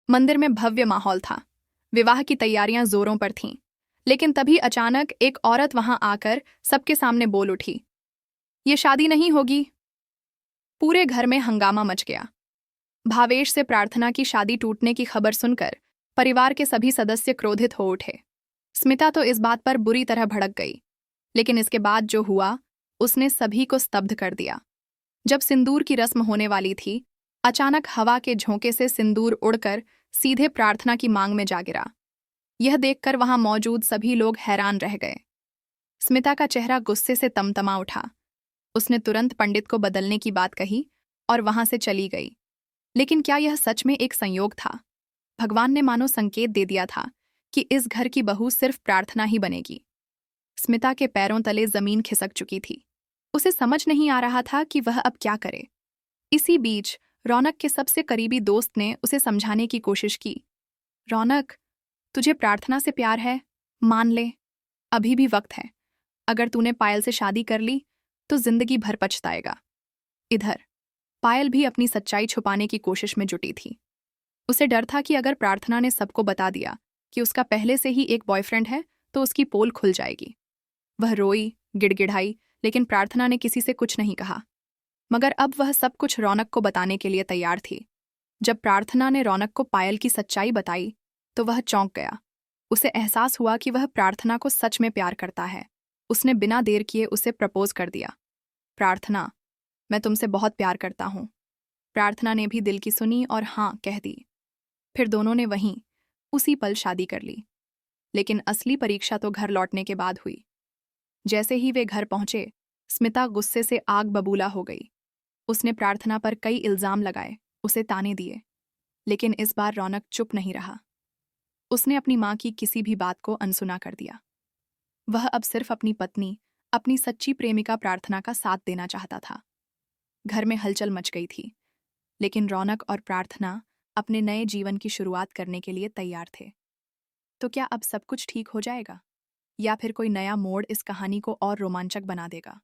मंदिर में भव्य माहौल था। विवाह की तैयारियां जोरों पर थीं। लेकिन तभी अचानक एक औरत वहां आकर सबके सामने बोल उठी, ये शादी नहीं होगी। पूरे घर में हंगामा मच गया। भावेश से प्रार्थना की शादी टूटने की खबर सुनकर परिवार के सभी सदस्य क्रोधित हो उठे। स्मिता तो इस बात पर बुरी तरह भड़क गई, लेकिन इसके बाद जो हुआ उसने सभी को स्तब्ध कर दिया। जब सिंदूर की रस्म होने वाली थी, अचानक हवा के झोंके से सिंदूर उड़कर सीधे प्रार्थना की मांग में जा गिरा। यह देखकर वहां मौजूद सभी लोग हैरान रह गए। स्मिता का चेहरा गुस्से से तमतमा उठा। उसने तुरंत पंडित को बदलने की बात कही और वहां से चली गई। लेकिन क्या यह सच में एक संयोग था? भगवान ने मानो संकेत दे दिया था कि इस घर की बहू सिर्फ प्रार्थना ही बनेगी। स्मिता के पैरों तले जमीन खिसक चुकी थी। उसे समझ नहीं आ रहा था कि वह अब क्या करे। इसी बीच रौनक के सबसे करीबी दोस्त ने उसे समझाने की कोशिश की। रौनक, तुझे प्रार्थना से प्यार है, मान ले, अभी भी वक्त है। अगर तूने पायल से शादी कर ली तो जिंदगी भर पछताएगा। इधर पायल भी अपनी सच्चाई छुपाने की कोशिश में जुटी थी। उसे डर था कि अगर प्रार्थना ने सबको बता दिया कि उसका पहले से ही एक बॉयफ्रेंड है तो उसकी पोल खुल जाएगी। वह रोई, गिड़गिड़ाई, लेकिन प्रार्थना ने किसी से कुछ नहीं कहा। मगर अब वह सब कुछ रौनक को बताने के लिए तैयार थी। जब प्रार्थना ने रौनक को पायल की सच्चाई बताई तो वह चौंक गया। उसे एहसास हुआ कि वह प्रार्थना को सच में प्यार करता है। उसने बिना देर किए उसे प्रपोज कर दिया। प्रार्थना, मैं तुमसे बहुत प्यार करता हूँ। प्रार्थना ने भी दिल की सुनी और हाँ कह दी। फिर दोनों ने वहीं उसी पल शादी कर ली। लेकिन असली परीक्षा तो घर लौटने के बाद हुई। जैसे ही वे घर पहुंचे, स्मिता गुस्से से आग बबूला हो गई। उसने प्रार्थना पर कई इल्जाम लगाए, उसे ताने दिए। लेकिन इस बार रौनक चुप नहीं रहा। उसने अपनी मां की किसी भी बात को अनसुना कर दिया। वह अब सिर्फ अपनी पत्नी, अपनी सच्ची प्रेमिका प्रार्थना का साथ देना चाहता था। घर में हलचल मच गई थी, लेकिन रौनक और प्रार्थना अपने नए जीवन की शुरुआत करने के लिए तैयार थे। तो क्या अब सब कुछ ठीक हो जाएगा, या फिर कोई नया मोड़ इस कहानी को और रोमांचक बना देगा?